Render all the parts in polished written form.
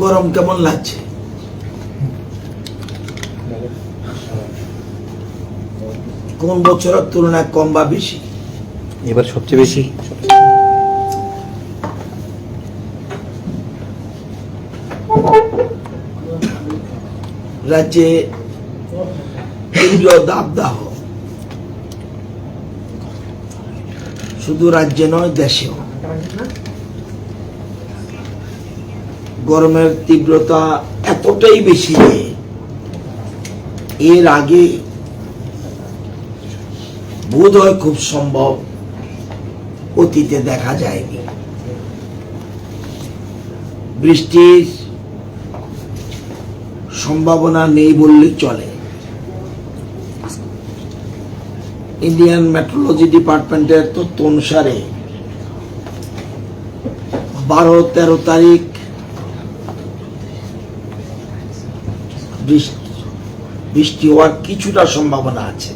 গরম কেমন লাগছে? কোন বছরের তুলনায় কম বা বেশি? এবার সবচেয়ে বেশি। রাজ্যে তীব্র দাবদাহ শুধু রাজ্যে নয়, দেশেও গরমের তীব্রতা এতটাই বেশি যে এর আগে বোধ হয় খুব সম্ভব অতীতে দেখা যায়নি। বৃষ্টির সম্ভাবনা নেই বললেই চলে। ইন্ডিয়ান মেট্রোলজি ডিপার্টমেন্টের তথ্য অনুসারে 12-13 তারিখ বৃষ্টি হওয়ার কিছুটা সম্ভাবনা আছে,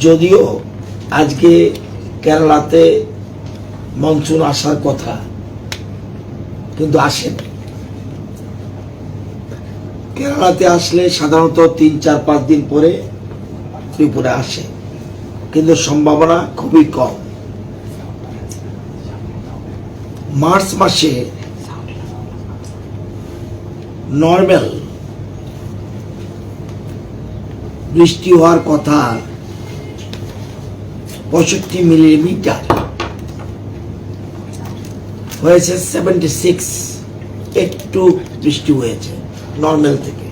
যদিও আজকে কেরালাতে মনসুন আসার কথা কিন্তু আসেনি। কেরালাতে আসলে সাধারণত 3-4-5 দিন পরে ত্রিপুরা আসে, কিন্তু সম্ভাবনা খুবই কম। মার্চ মাসে নর্মাল বৃষ্টি হওয়ার কথা 65 মিলিমিটার, হয়েছে 76। একটু বৃষ্টি হয়েছে নর্মাল থেকে।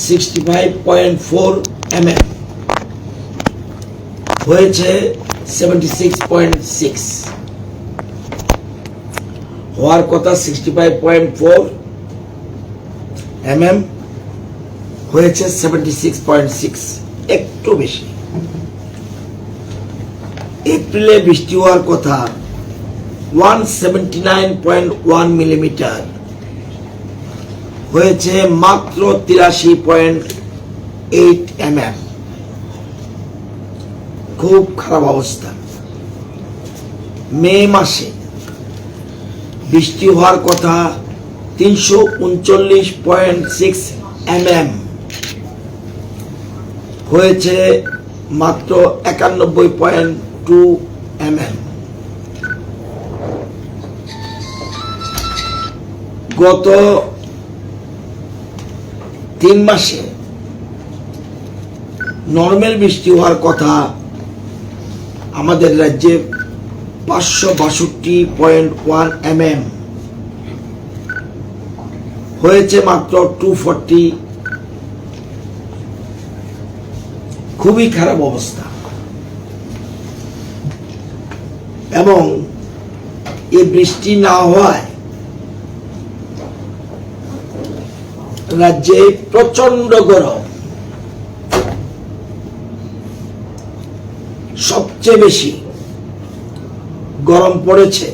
65.4 mm হয়েছে 76.6। হওয়ার কথা 65.4 mm হয়েছে 76.6, একটু বেশি। এপ্রিলে বৃষ্টি হওয়ার কথা 179.1 মিলিমিটার, হয়েছে মাত্র 83.8 mm। খুব খারাপ অবস্থা। মে মাসে বৃষ্টি হওয়ার কথা 339.6 mm, হয়েছে মাত্র 91.2 mm। গত 3 মাসে নর্মাল বৃষ্টি হওয়ার কথা আমাদের রাজ্যে 562.1 mm, হয়েছে মাত্র 240। খুবই খারাপ অবস্থা। এবং এই বৃষ্টি না হওয়ায় রাজ্যে প্রচন্ড গরম। সবচেয়ে বেশি গরম পড়েছে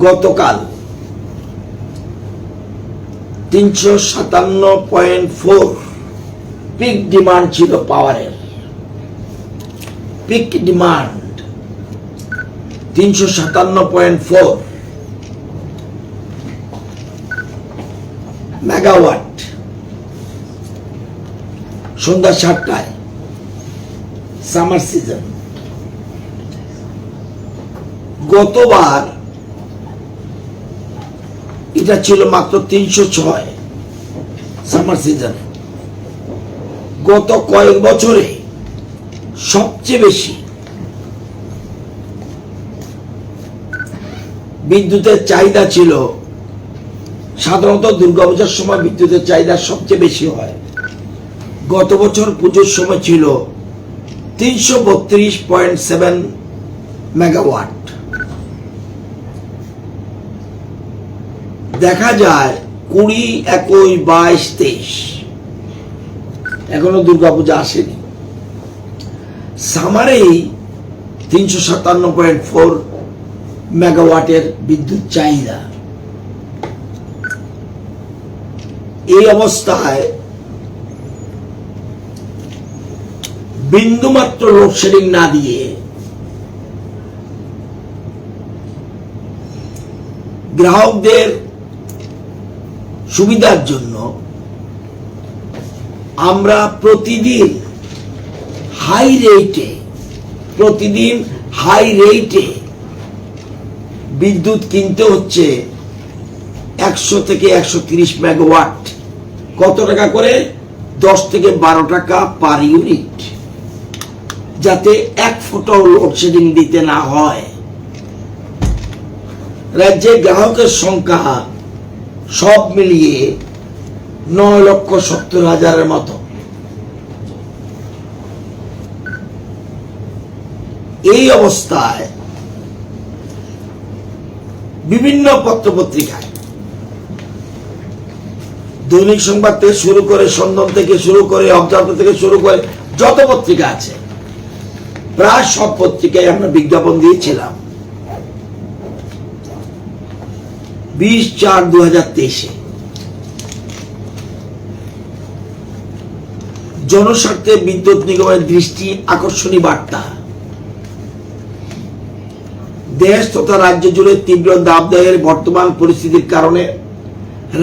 গতকাল 357.4। পিক ডিমান্ড ছিল পাওয়ারের, পিক ডিমান্ড 357.4 মেগাওয়াট সন্ধ্যা 7টায়, সামার সিজন। গতবার এটা ছিল মাত্র 306 সামার সিজনে। গত কয়েক বছরে সবচেয়ে বেশি বিদ্যুতের চাহিদা ছিল। সাধারণত দুর্গাপূজার সময় বিদ্যুতের চাহিদা সবচেয়ে বেশি হয়। গত বছর পুজোর সময় ছিল 332.7 মেগাওয়াট। দেখা যায় 20, 21, 22, 23 এখনো দুর্গাপূজা আসেনি। সামারেই 357.4 মেগাওয়াটের বিদ্যুৎ চাহিদা। এই অবস্থায় বিন্দুমাত্র লোডশেডিং না দিয়ে গ্রাহকদের সুবিধার জন্য আমরা প্রতিদিন হাই রেটে বিদ্যুৎ কিনতে হচ্ছে 100 থেকে 130 মেগাওয়াট। কত টাকা করে? 10 থেকে 12 টাকা পার ইউনিট, যাতে এক ফোঁটাও লোডশেডিং দিতে না হয়। রাজ্যে গ্রাহকের সংখ্যা সব মিলিয়ে 9,70,000-এর মতো। এই অবস্থায় বিভিন্ন পত্রপত্রিকায়, দৈনিক সংবাদ থেকে শুরু করে, সন্ধান থেকে শুরু করে, অবজার্ভার থেকে শুরু করে যত পত্রিকা আছে, প্রায় সব পত্রিকায় আমরা বিজ্ঞাপন দিয়েছিলাম 20/4/2023 জনস্বার্থে বিদ্যুৎ নিগমের দৃষ্টি আকর্ষণী বার্তা। দেশ তথা রাজ্য জুড়ে তীব্র দাবদাহের বর্তমান পরিস্থিতির কারণে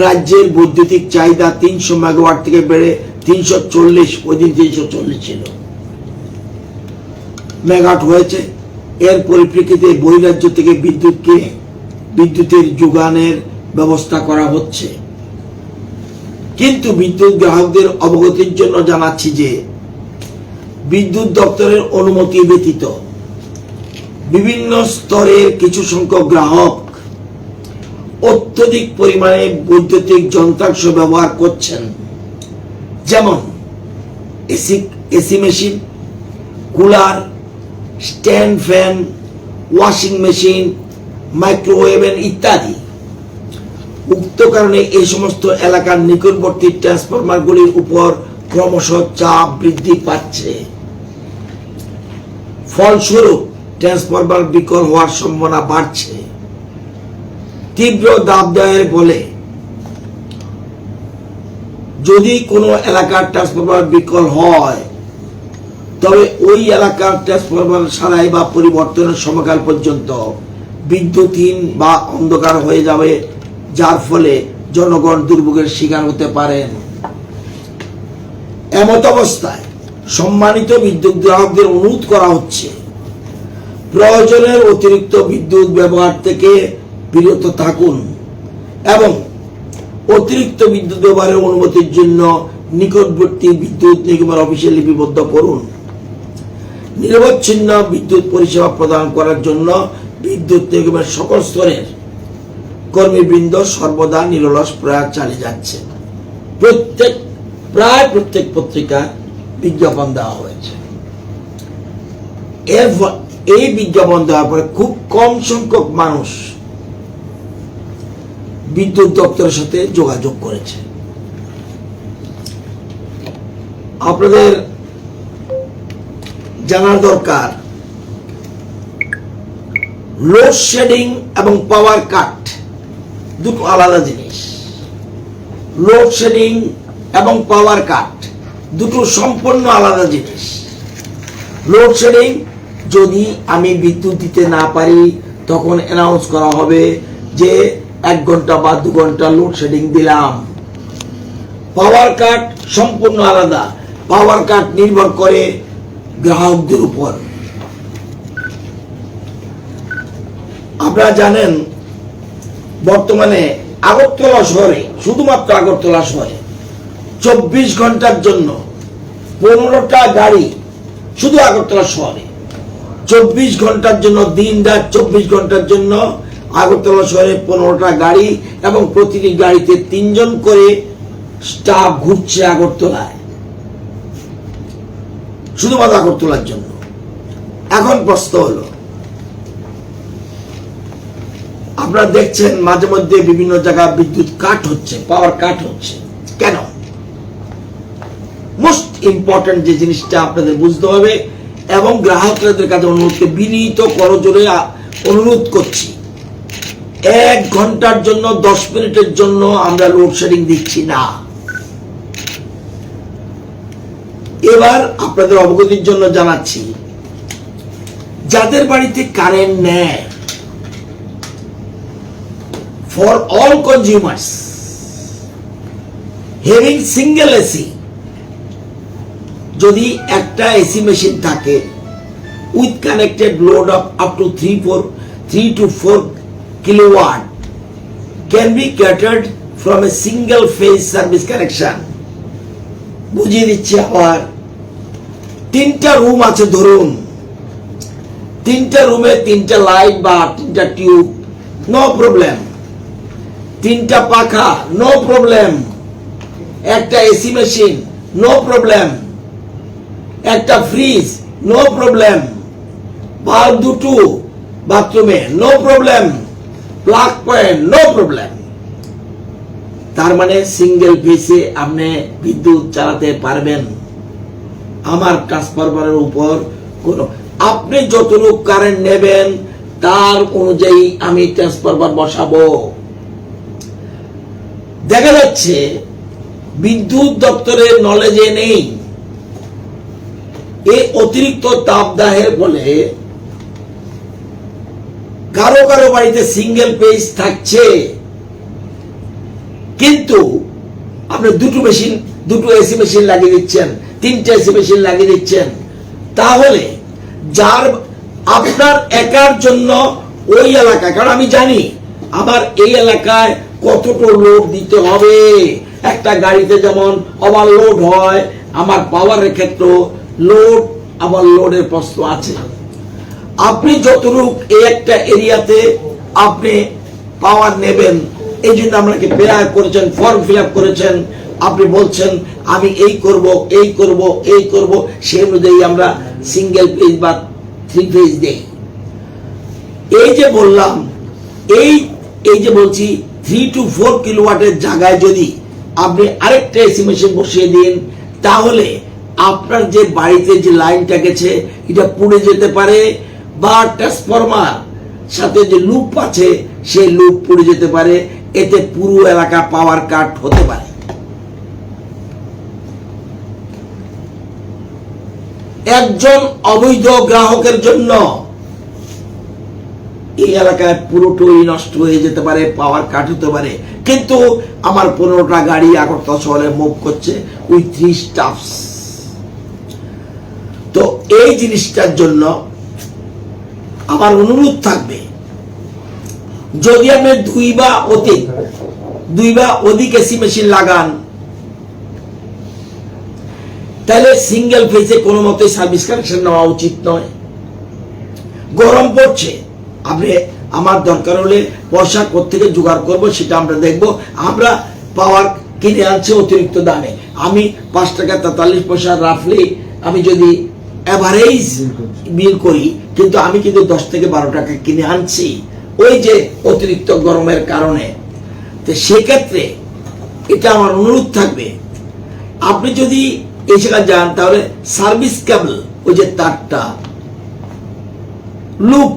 রাজ্যের বৈদ্যুতিক চাহিদা 300 মেগাওয়াট থেকে বেড়ে 340, ওই দিন 340 ছিল মেগাওয়াট হয়েছে। এর পরিপ্রেক্ষিতে বহিরাজ্য থেকে বিদ্যুতের যোগানের ব্যবস্থা করা হচ্ছে। কিন্তু বিদ্যুৎ গ্রাহকদের অবগতির জন্য জানাচ্ছি যে বিদ্যুৎ দপ্তরের অনুমতি ব্যতীত বিভিন্ন স্তরের কিছু সংখ্যক গ্রাহক অত্যধিক পরিমাণে বৈদ্যুতিক যন্ত্রাংশ ব্যবহার করছেন, যেমন AC machine, cooler, stand fan, washing machine, microwave ইত্যাদি। উক্ত কারণে এই সমস্ত এলাকার নিকটবর্তী ট্রান্সফরমারগুলির উপর ক্রমশ চাপ বৃদ্ধি পাচ্ছে। ফলস্বরূপ ট্রান্সফরমার বিকল হওয়ার সম্ভাবনা বাড়ছে। তীব্র দাবদাহের বলে যদি কোনো এলাকার ট্রান্সফরমার বিকল হয়, তবে ওই এলাকার ট্রান্সফরমার সারাই বা পরিবর্তনের সময়কাল পর্যন্ত বিদ্যুৎহীন বা অন্ধকার হয়ে যাবে, যার ফলে জনগণ দুর্ভোগের শিকার হতে পারেন। এমত অবস্থায় সম্মানিত বিদ্যুৎ গ্রাহকদের অনুরোধ করা হচ্ছে প্রয়োজনের অতিরিক্ত বিদ্যুৎ ব্যবহার থেকে বিরত থাকুন এবং অতিরিক্ত বিদ্যুৎ ব্যবহারের অনুমতির জন্য নিকটবর্তী বিদ্যুৎ নিগমের অফিসে লিপিবদ্ধ করুন। নিরবচ্ছিন্ন বিদ্যুৎ পরিষেবা প্রদান করার জন্য বিদ্যুৎ নিগমের সকল স্তরের কর্মীবৃন্দ সর্বদা নিরলস প্রয়াস চালিয়ে যাচ্ছে। প্রায় প্রত্যেক পত্রিকায় বিজ্ঞাপন দেওয়া হয়েছে। এই বিজ্ঞাপন দেওয়ার পরে খুব কম সংখ্যক মানুষ বিদ্যুৎ দপ্তরের সাথে যোগাযোগ করেছে। আপনাদের জানার দরকার, লোডশেডিং এবং পাওয়ার কাট দুটো আলাদা জিনিস। লোডশেডিং এবং পাওয়ার কাট দুটো সম্পূর্ণ আলাদা জিনিস। লোডশেডিং, যদি আমি বিদ্যুৎ দিতে না পারি তখন অ্যানাউন্স করা হবে যে 1 ঘন্টা বা 2 ঘন্টা লোডশেডিং দিলাম। পাওয়ার কাট সম্পূর্ণ আলাদা। পাওয়ার কাট নির্ভর করে গ্রাহকদের উপর। আপনারা জানেন বর্তমানে আগরতলা শহরে, শুধুমাত্র আগরতলা শহরে 24 ঘন্টার জন্য 15টা গাড়ি, শুধু আগরতলা শহরে 24 ঘন্টার জন্য, দিন রাত 24 ঘন্টার জন্য আগরতলা শহরে 15টা গাড়ি এবং প্রতিটি গাড়িতে 3 জন করে স্টাফ ঘুরছে আগরতলায়, শুধুমাত্র আগরতলার জন্য। এখন প্রশ্ন হলো, আপনারা দেখছেন মাঝে মধ্যে বিভিন্ন জায়গায় বিদ্যুৎ কাট হচ্ছে, পাওয়ার কাট হচ্ছে, কেন? মোস্ট ইম্পর্টেন্ট যে জিনিসটা আপনাদের বুঝতে হবে এবং গ্রাহকদের কাছে অনুরোধকে বিনীত করজোরে অনুরোধ করছি, 1 ঘন্টার জন্য 10 মিনিটের জন্য আমরা লোডশেডিং দিচ্ছি না। এবার আপনাদের অবগতির জন্য জানাচ্ছি, যাদের বাড়িতে কারেন্ট নেয় for all consumers having single AC, যদি একটা এসি মেশিন থাকে with connected load of up to 3 to 4 kilowatt can be catered from a single phase service connection. বুঝিয়ে দিচ্ছি আবার, তিনটা রুম আছে ধরুন, তিনটা রুমে তিনটা লাইট বা তিনটা টিউব, নো প্রবলেম। তিনটা পাখা, নো প্রবলেম। একটা এসি মেশিন, নো প্রবলেম। একটা ফ্রিজ, নো প্রবলেম। বাল্ব দুটো বাথরুমে, no problem. Plug point, no problem. তার মানে সিঙ্গেল ফেজে আপনি বিদ্যুৎ চালাতে পারবেন। আমার ট্রান্সফরমারের উপর কোন, আপনি যতটুকু কারেন্ট নেবেন তার অনুযায়ী আমি ট্রান্সফরমার বসাবো। দেখা যাচ্ছে বিদ্যুৎ দপ্তরের নলেজে নেই, এই অতিরিক্ত তাপদাহের ফলে কারো কারো বাড়িতে সিঙ্গেল পেজ থাকছে, কিন্তু আপনি দুটো এসি মেশিন লাগিয়ে দিচ্ছেন, তিনটা এসি মেশিন লাগিয়ে দিচ্ছেন, তাহলে যার আপনার একার জন্য ওই এলাকা, কারণ আমি জানি আমার এই এলাকায় কতটা লোড দিতে হবে। একটা গাড়িতে যেমন ওভারলোড হয়, আমার পাওয়ারের ক্ষেত্রে লোড ওভারলোডের প্রশ্ন আছে। আপনি যতটুকু এই একটা এরিয়াতে আপনি পাওয়ার নেবেন, এই জন্য আপনাকে প্রেয়ার করেছেন, ফর্ম ফিল আপ করেছেন, আপনি বলছেন আমি এই করব এই করব এই করব, সেই অনুযায়ী আমরা সিঙ্গেল পেজ বা 3 পেজ দেই। এই যে বললাম, এই যে বলছি 3 to 4 কিলোওয়াটের জায়গায় যদি আপনি আরেকটা এসি মেশিন বসিয়ে দিন, তাহলে আপনার যে বাড়িতে যে লাইনটা গেছে এটা পুড়ে যেতে পারে, বা ট্রান্সফরমার সাথে যে লুপ আছে সেই লুপ পুড়ে যেতে পারে, এতে পুরো এলাকা পাওয়ার কাট হতে পারে। একজন অবৈধ গ্রাহকের জন্য এই এলাকায় পুরোটাই নষ্ট হয়ে যেতে পারে, পাওয়ার কাট হতে পারে। কিন্তু আমার 15টা গাড়ি আগরতলা শহরে মুভ করছে উইথ 3 স্টাফস। তো এই জিনিসটার জন্য আমার অনুরোধ থাকবে, যদি আপনি 2 বা অধিক এসি মেশিন লাগান, তাহলে সিঙ্গেল ফেজে কোনো মতে সার্ভিস কানেকশন নেওয়া উচিত নয়। গরম পড়ছে, আপনি আমার দরকার হলে পয়সা কোত্থেকে জোগাড় করব সেটা আমরা দেখব। আমরা পাওয়ার কিনে আনছি অতিরিক্ত দামে, আমি 5 টাকা 43 পয়সা রাফলি আমি যদি এভারেজ বিল করি, কিন্তু আমি কিন্তু 10 থেকে 12 টাকা কিনে আনছি ওই যে অতিরিক্ত গরমের কারণে। তো সেক্ষেত্রে এটা আমার অনুরোধ থাকবে, আপনি যদি এই জায়গায় যান তাহলে সার্ভিস কেবল, ওই যে তারটা, লুপ,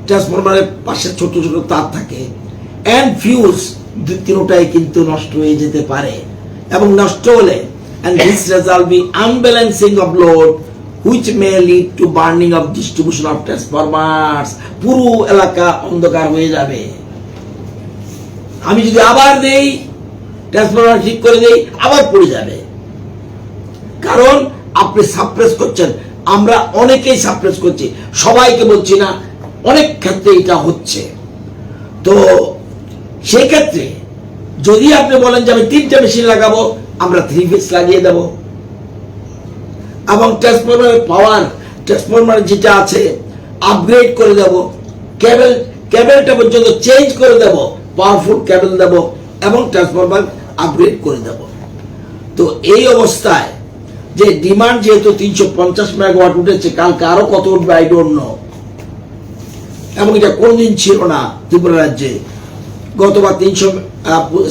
ট্রান্সফরমারের পাশে ছোট ছোট তার থাকে, এন্ড ফিউজ, তিনটাই কিন্তু নষ্ট হয়ে যেতে পারে। এবং নষ্ট হলে and this result be unbalancing of load which may lead to burning of distribution of transformers, পুরো এলাকা অন্ধকার হয়ে যাবে। আমি যদি আবার দেই, ট্রান্সফরমার ঠিক করে দেই, আবার পড়ে যাবে, কারণ আপনি সাপ্রেস করছেন। আমরা অনেকেই সাপ্রেস করছি, সবাইকে বলছি না, অনেক ক্ষেত্রে এটা হচ্ছে। তো সেই ক্ষেত্রে যদি আপনি বলেন যে আমি 3টা মেশিন লাগাবো, আমরা 3 ফেজ লাগিয়ে দেব, এবং ট্রান্সফরমার যেটা আছে আপগ্রেড করে দেব, কেবলটা পর্যন্ত চেঞ্জ করে দেব, পাওয়ারফুল কেবল দেব, এবং ট্রান্সফরমার আপগ্রেড করে দেব। তো এই অবস্থায় যে ডিমান্ড যেহেতু 350 মেগাওয়াট উঠেছে, কালকে আরো কত উঠবে আই ডোন্ট নো, এবং এটা কোনদিন ছিল না ত্রিপুরা রাজ্যে। গতবার 300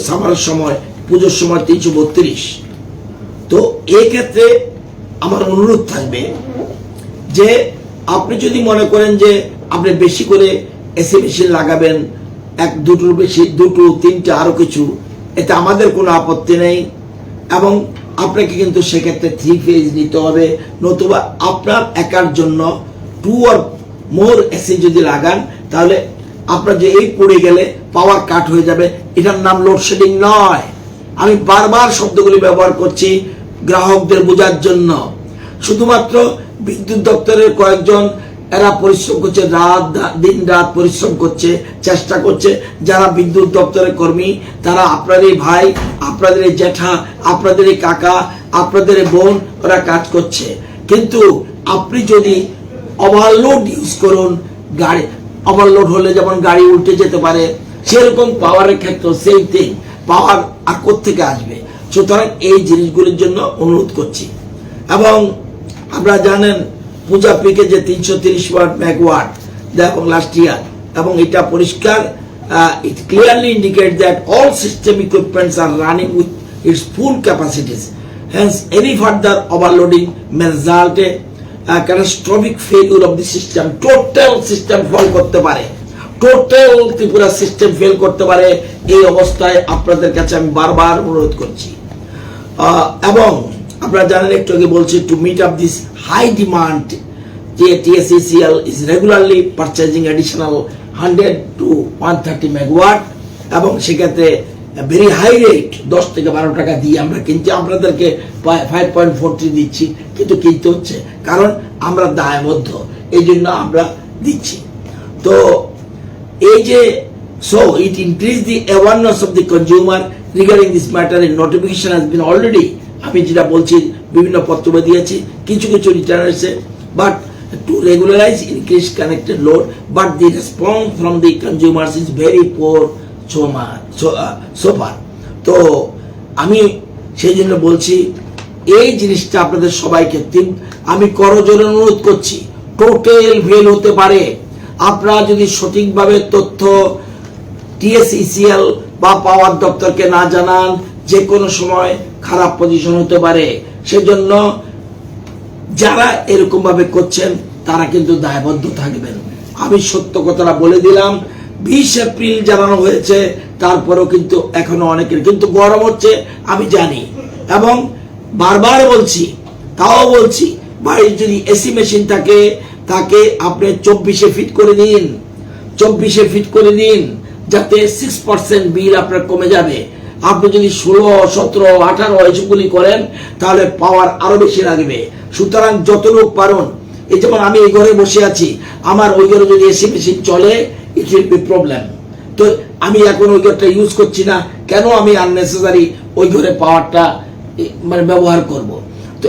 সামারের সময়, পুজোর সময় 332। তো এই ক্ষেত্রে আমার অনুরোধ থাকবে যে আপনি যদি মনে করেন যে আপনি বেশি করে এসি মেশিন লাগাবেন, 1-2টোর বেশি, 2টো 3টা আরো কিছু, এতে আমাদের কোনো আপত্তি নেই। এবং আপনাকে কিন্তু সেক্ষেত্রে 3 ফেজ নিতে হবে, নতুবা আপনার একার জন্য 2 or more এসি যদি লাগান, তাহলে আপনার যে এই পড়ে গেলে পাওয়ার কাট হয়ে যাবে, এটার নাম লোডশেডিং নয়। আমি বারবার শব্দগুলি ব্যবহার করছি গ্রাহকদের বোঝার জন্য। শুধুমাত্র বিদ্যুৎ দপ্তরের কয়েকজন এরা পরিশ্রম করছে, দিন রাত পরিশ্রম করছে, চেষ্টা করছে। যারা বিদ্যুৎ দপ্তরের কর্মী তারা আপনাদের ভাই, আপনাদের জ্যাঠা, আপনাদের কাকা, আপনাদের বোন, ওরা কাজ করছে। কিন্তু আপনি যদি ওভারলোড ইউজ করুন, গাড়ি ওভারলোড হলে যেমন গাড়ি উল্টে যেতে পারে, সেরকম পাওয়ারের ক্ষেত্রে সেম থিং, পাওয়ার আর কোত্থেকে আসবে। সুতরাং এই জিনিসগুলির জন্য অনুরোধ করছি। এবং আপনারা জানেন পূজা পিকে যে 330 ওয়াট মেগাওয়াট এবং লাস্ট ইয়ার, এবং এটা পরিষ্কার, it clearly indicates that all system equipments are running with its full capacities. Hence, any further overloading may result in a catastrophic failure of the system. Total system fail করতে পারে, total Tripura system fail করতে পারে। এই অবস্থায় আপনাদের কাছে আমি বারবার অনুরোধ করছি। এবং আপনারা জানেন, একটু আগে বলছি, to meet up this high demand, যে TSECL is regularly purchasing additional 100 to 130 megawatt, এবং সেক্ষেত্রে ভেরি হাই রেট 10 থেকে 12 টাকা দিয়ে আমরা কিনছি। আপনাদেরকে 5.43 দিচ্ছি, কিন্তু কিনতে হচ্ছে কারণ আমরা দায়বদ্ধ, এই জন্য আমরা দিচ্ছি। তো এই যে so it increased the awareness of the consumer regarding this matter. In notification has been already, আমি যেটা বলছি বিভিন্ন পত্র দিয়েছি, কিছু কিছু রিটার্ন এসেছে, but to regularize increased connected load, but the response from the consumers is very poor so far. তো আমি সেই জন্য বলছি এই জিনিসটা আপনাদের সবাইকে আমি করজোরে অনুরোধ করছি। টোটাল ফেল হতে পারে। আপনারা যদি সঠিকভাবে তথ্য TSECL বা পাওয়ার দপ্তরকে না জানান, যে কোনো সময় খারাপ পজিশন হতে পারে। সেজন্য যারা এরকম ভাবে করছেন তারা কিন্তু দায়বদ্ধ থাকবেন। আমি সত্য কথাটা বলে দিলাম। 20 এপ্রিল জানানো হয়েছে, তারপরেও কিন্তু এখনো অনেকের কিন্তু গরম হচ্ছে, আমি জানি। এবং বারবার বলছি, তাও বলছি, বাড়ির যদি এসি মেশিন থাকে তাকে আপনি 24-এ ফিট করে দিন, 24-এ ফিট করে দিন, যাতে 6% বিল আপনার কমে যাবে। আপনি যদি 16, 17, 18 এসবগুলি করেন তাহলে পাওয়ার আরো বেশি লাগবে। সুতরাং যতটুকু পারুন, এই যেমন আমি এই ঘরে বসে আছি, আমার ওই ঘরে যদি এসি মেশিন চলে, ইট উইল বি প্রবলেম। তো আমি এখন ওই ঘরটা ইউজ করছি না, কেন আমি আননেসেসারি ওই ঘরে পাওয়ারটা মানে ব্যবহার করব। তো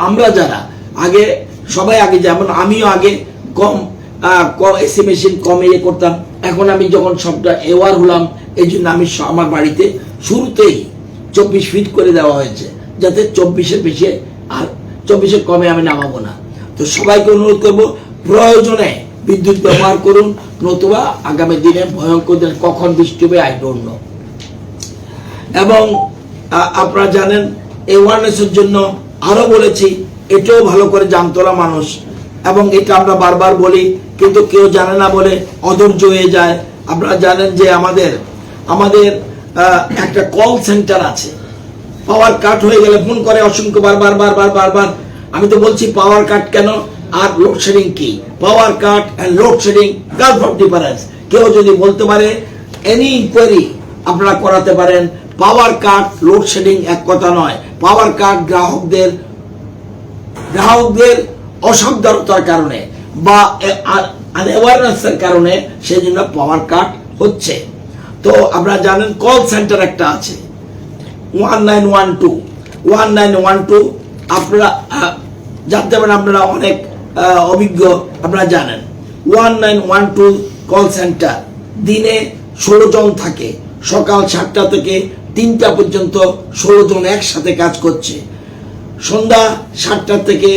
আমরা যারা আগে সবাই আগে, যেমন আমিও আগে কম এসি মেশিন কম ইয়ে করতাম, এখন আমি যখন সবটা এওয়ার হলাম, এই জন্য আমি আমার বাড়িতে শুরুতেই 24 ফিট করে দেওয়া হয়েছে, যাতে 24-এর বেশি আর 24-এর কমে আমি নামাবো না। তো সবাইকে অনুরোধ করবো, প্রয়োজনে বিদ্যুৎ ব্যবহার করুন, নতুবা আগামী দিনে ভয়ঙ্কর দিন, কখন বৃষ্টি হবে আই ডোন্ট নো। এবং আপনারা জানেন অ্যাওয়ারনেসের জন্য আরো বলেছি, এটাও ভালো করে জানতো না মানুষ, এবং এটা আমরা বারবার বলি, কিন্তু কেউ জানে না বলে অধৈর্য হয়ে যায়। আপনারা জানেন যে আমাদের একটা কল সেন্টার আছে, পাওয়ার কাট হয়ে গেলে ফোন করে অসংখ্য বারবার। আমি তো বলছি পাওয়ার কাট কেন আর লোডশেডিং কি। Power cut and load shedding gulf of difference. কেউ যদি বলতে পারে, এনি ইনকোয়ারি আপনারা করাতে পারেন। পাওয়ার কাট লোডশেডিং এক কথা নয়। পাওয়ার কাট গ্রাহকদের অসাবধানতার কারণে বা আনঅ্যাওয়ারনেসের কারণে সেই জন্য পাওয়ার কাট হচ্ছে। তো আপনারা জানেন কল সেন্টার একটা আছে 1912 আপনারা জানতে পারেন, আপনারা অনেক অভিজ্ঞ, আপনারা জানেন 1912 কল সেন্টার দিনে 16 জন থাকে। সকাল 7টা থেকে 3টা পর্যন্ত 16 জন একসাথে কাজ করছে। সন্ধ্যা 7টা থেকে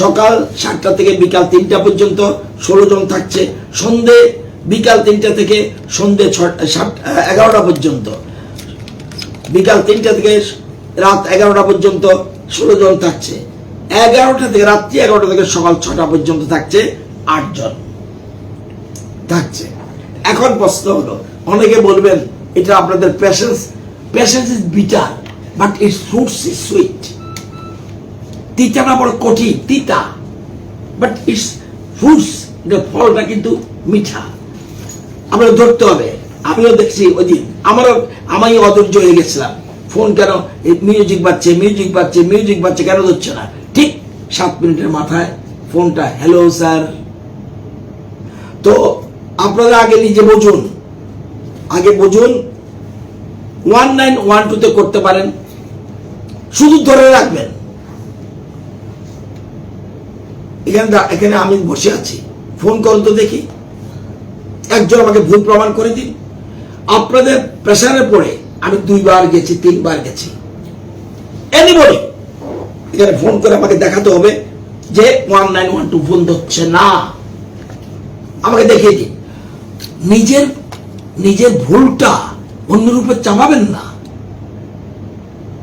সকাল 7টা থেকে বিকাল 3টা পর্যন্ত 16 জন থাকছে। বিকাল 3টা থেকে সন্ধ্যে 11টা পর্যন্ত, বিকাল 3টা থেকে রাত 11টা পর্যন্ত 16 জন থাকছে। 11টা থেকে রাত্রি 11টা থেকে সকাল 6টা পর্যন্ত থাকছে 8 জন থাকছে। এখন প্রশ্ন হলো, অনেকে বলবেন এটা আপনাদের patience is bitter, but it's fruits is sweet. তিতা না বড় কঠিন, তিতা, বাট ইটস ফ্রুটস এটা ফলটা কিন্তু মিঠা, আমরা ধরতে হবে। আমিও দেখছি ওই দিন আমি অধৈর্য হয়ে গেছিলাম, ফোন কেন মিউজিক বাজছে কেন ধরছে না। ঠিক 7 মিনিটের মাথায় ফোনটা, হ্যালো স্যার। তো আপনারা আগে নিজে বুঝুন, 1912 করতে পারেন, শুধু ধরে রাখবেন। এখানে আমি বসে আছি, ফোন করুন তো দেখি, একজন আমাকে ভুল প্রমাণ করে দিন। আপনাদের প্রেসারে পড়ে আমি 2 বার গেছি, 3 বার গেছি, এনিবডি এখানে ফোন করে আমাকে দেখাতে হবে যে 1912 ফোন ধরছে না, আমাকে দেখিয়ে দিন। নিজের ভুলটা অন্যের উপর চাপাবেন না।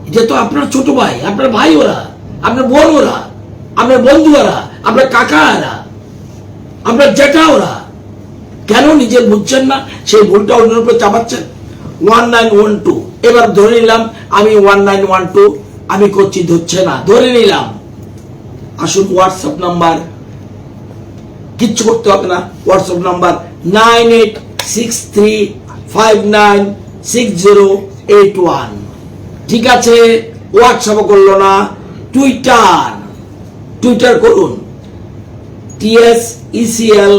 এটা তো আপনার ছোট ভাই, আপনার ভাই ওরা, আপনার বোন ওরা, আপনার বন্ধু ওরা, আপনার কাকা এরা, আপনার জেঠা ওরা। কেন নিজের বুঝছেন না, সেই ভুলটা অন্যের উপর চাপাচ্ছেন? 1912 এবার ধরে নিলাম আমি 1912 আমি করছি, ধরছে না, ধরে নিলাম। আসুন হোয়াটসঅ্যাপ নাম্বার, কিচ্ছু করতে হবে না, হোয়াটসঅ্যাপ নাম্বার 9863596081। ঠিক আছে, হোয়াটসঅ্যাপ করলো না, টুইটার করুন, TSECL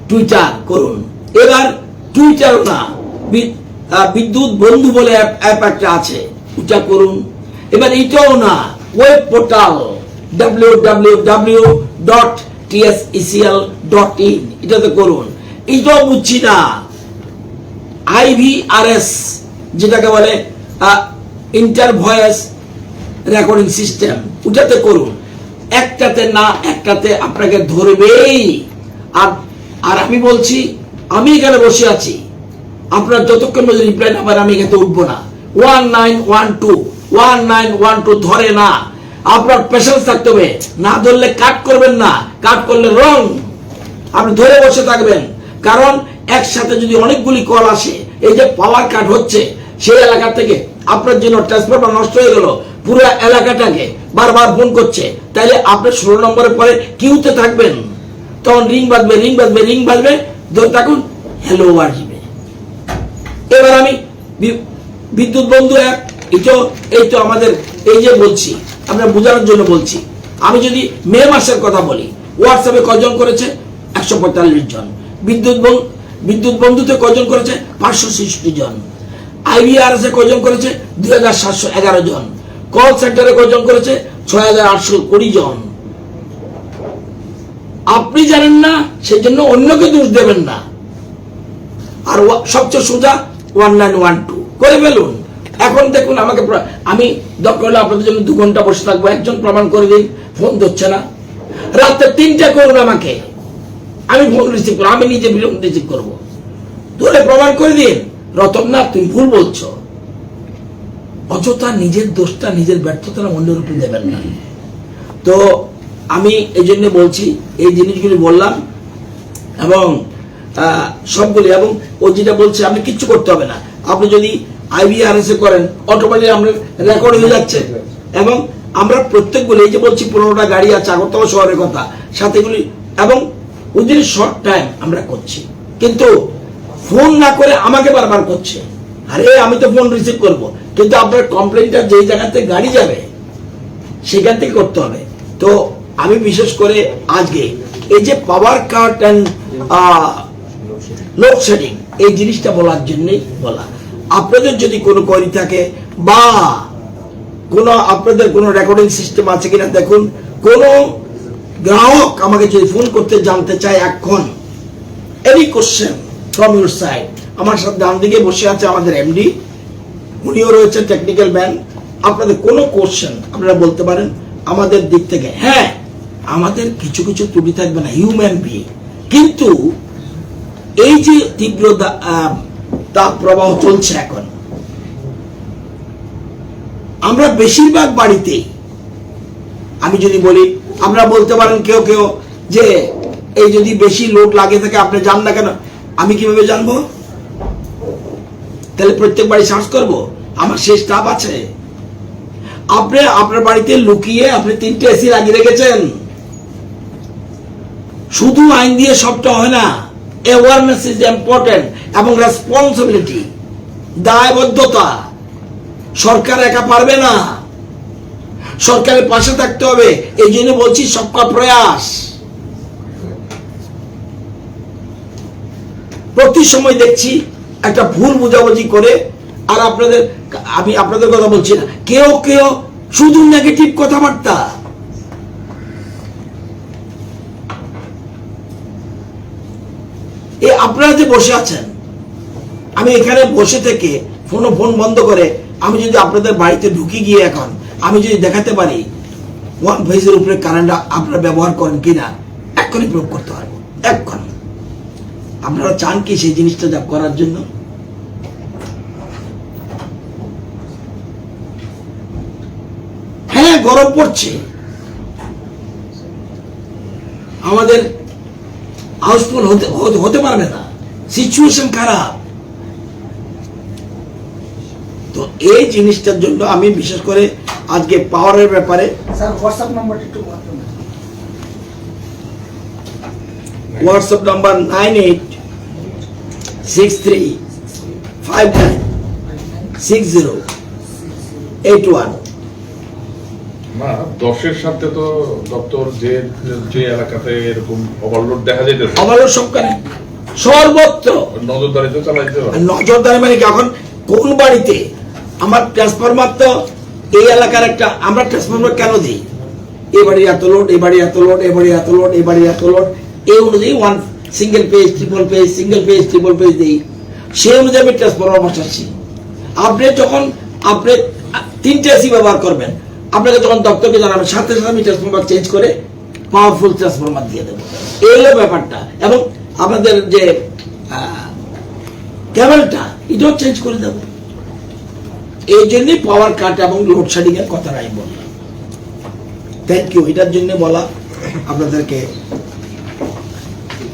টুইটার করুন। এবার টুইটার না, বিদ্যুৎ বন্ধু বলে অ্যাপ একটা আছে, ওটা করুন। এবার এটাও না, ওয়েব পোর্টাল www.tsecl.in এটাতে করুন। এটাও বুঝছি না, IVRS যেটাকে বলে ইন্টার ভয়েস রেকর্ডিং সিস্টেম, ওটাতে করুন। একটাতে না, একটাতে আপনাকে ধরবেই। আর আমি বলছি, আমি এখানে বসে আছি, আপনার যতক্ষণ রিপ্লাই না পারে আমি এখানে উঠবো না। 1912 ধরে না, আপনার পেশেন্স থাকতে হবে। না ধরলে কাট করবেন না, কাট করলে রং, আপনি ধরে বসে থাকবেন। কারণ একসাথে যদি অনেকগুলি কল আসে, এই যে পাওয়ার কাট হচ্ছে, সেই এলাকা থেকে আপনার জন্য ট্রান্সফরমার নষ্ট হয়ে গেল, পুরো এলাকাটাকে বারবার ফোন করছে, তাইলে আপনি 16 নম্বরের পরে কিউতে থাকবেন। তখন রিং বাজবে, ধরে থাকুন, হ্যালো আসবে। এবার আমি বিদ্যুৎ বন্ধু অ্যাপ, এই তো আমাদের, এই যে বলছি, আমরা বোঝানোর জন্য বলছি। আমি যদি মে মাসের কথা বলি, হোয়াটসঅ্যাপে কজন করেছে? 145 জন। বিদ্যুৎ বন্ধুতে কজন করেছে? 560 জন। IVRS এ কজন করেছে? 2711 জন। কল সেন্টারে কজন করেছে? 6820 জন। আপনি জানেন না, সেই জন্য অন্যকে দোষ দেবেন না। আর সবচেয়ে সোজা 1912 করে ফেলুন। এখন দেখুন, আমাকে আমি দরকার হলে আপনাদের জন্য 2 ঘন্টা বসে থাকবো, একজন প্রমাণ করে দিন ফোন ধরছে না। রাতে 3টা করুন আমাকে, আমি ফোন রিসিভ করবো, আমি নিজে বিলম্ব রিসিভ করবো, ধরে প্রমাণ করে দিন। রতন না, তুমি ভুল বলছো। অযথা নিজের দোষটা, নিজের ব্যর্থতা অন্যের উপরে দেবেন না। তো আমি এই জন্য বলছি, এই জিনিসগুলি বললাম, এবং সবগুলি, এবং ও যেটা বলছে আপনি কিচ্ছু করতে হবে না। আপনি যদি IVRS এ করেন, অটোমেটিক আমরা রেকর্ড হয়ে যাচ্ছে। এবং আমরা প্রত্যেকগুলি, এই যে বলছি 15টা গাড়ি আছে আগরতলা শহরের কথা, সাথেগুলি, এবং উইদিন শর্ট টাইম আমরা করছি। কিন্তু ফোন না করে আমাকে বারবার করছে, আরে আমি তো ফোন রিসিভ করব, কিন্তু আপনার কমপ্লেনটা যেই জায়গা থেকে গাড়ি যাবে সেখান থেকে করতে হবে। তো আমি বিশেষ করে আজকে এই যে পাওয়ার কাট অ্যান্ড লোডশেডিং, এই জিনিসটা বলার জন্যই বলা। আপনাদের যদি কোনো কোয়ারি থাকে, বা কোনো আপনাদের কোনো রেকর্ডিং সিস্টেম আছে কিনা দেখুন। কোনো গ্রাহক আমাকে যদি ফোন করতে জানতে চায় এখন, any question from your side, আমার সাথে ডান দিকে বসে আছে আমাদের MD, উনিও রয়েছে টেকনিক্যাল ম্যান। আপনাদের কোনো কোশ্চেন আপনারা বলতে পারেন আমাদের দিক থেকে। হ্যাঁ, আমাদের কিছু ত্রুটি থাকবে না, হিউম্যান বিং, কিন্তু এই যে তীব্র তাপ প্রবাহ চলছে এখন, আমরা বেশিরভাগ বাড়িতেই, আমি যদি বলি, আমরা বলতে পারেন কেউ যে এই যদি বেশি লোড লাগে থাকে আপনি জান না কেন? আমি কিভাবে জানবো? তাহলে প্রত্যেক বাড়ি সার্চ করবো? আমার শেষ তাপ আছে। আপনি আপনার বাড়িতে লুকিয়ে আপনি 3টে AC লাগিয়ে রেখেছেন, শুধু আইন দিয়ে সবটা হয় না, অ্যাওয়ারনেস ইজ ইম্পর্টেন্ট এবং রেসপন্সিবিলিটি, দায়বদ্ধতা। সরকার একা পারবে না, সরকারের পাশে থাকতে হবে। এই জন্য বলছি সবকা প্রয়াস। প্রতি সময় দেখছি একটা ভুল বোঝাবুঝি করে, আর আমি আপনাদের কথা বলছি না, কেউ কেউ শুধু নেগেটিভ কথাবার্তা। আপনারা যে বসে আছেন, আমি এখানে বসে থেকে ফোন বন্ধ করে আমি যদি আপনাদের বাড়িতে ঢুকে গিয়ে এখন আমি যদি দেখাতে পারি ওয়ান ফেজের উপরে কারেন্ট আপনারা ব্যবহার করেন কিনা, এক্ষুনি প্রয়োগ করতে পারবো, এক্ষুনি। আপনারা চান কি সেই জিনিসটা যা করার জন্য? হ্যাঁ, গরম পড়ছে, আমাদের হাউসফুল হতে পারবে না, সিচুয়েশন খারাপ। তো এই জিনিসটার জন্য আমি বিশেষ করে আজকে পাওয়ারের ব্যাপারে হোয়াটসঅ্যাপ নাম্বার 9863596081। না, 10-এর সাথে তো দপ্তর যে এলাকাতে এরকম ওভারলোড দেখা যাইতেছে, ওভারলোড সবখানে সর্বত্র নজরদারি তো চালাইতে হবে। নজরদারি মানে কি, এখন কোন বাড়িতে আমার ট্রান্সফরমার, তো এই এলাকার একটা আমরা ট্রান্সফরমার কেন দিই, এই বাড়ি এত লোড, এই বাড়ি এত লোড, এই বাড়ি এত লোড, এই বাড়ি এত লোড, এই অনুযায়ী one single page, triple page, single page, triple page দিই, সেই অনুযায়ী আমি ট্রান্সফরমার বসাচ্ছি। আপনি 3টে এসি ব্যবহার করবেন, আপনাকে যখন দপ্তরকে জানাবেন সাথে সাথে আমি ট্রান্সফরমার চেঞ্জ করে পাওয়ারফুল ট্রান্সফরমার দিয়ে দেবো। এই হলো ব্যাপারটা। এবং আপনাদের যে কেবলটা এটাও চেঞ্জ করে দেবো। এই জন্যই পাওয়ার কাট এবং লোডশেডিং এর কথাটাই বললাম। থ্যাংক ইউ, এটার জন্য বলা আপনাদেরকে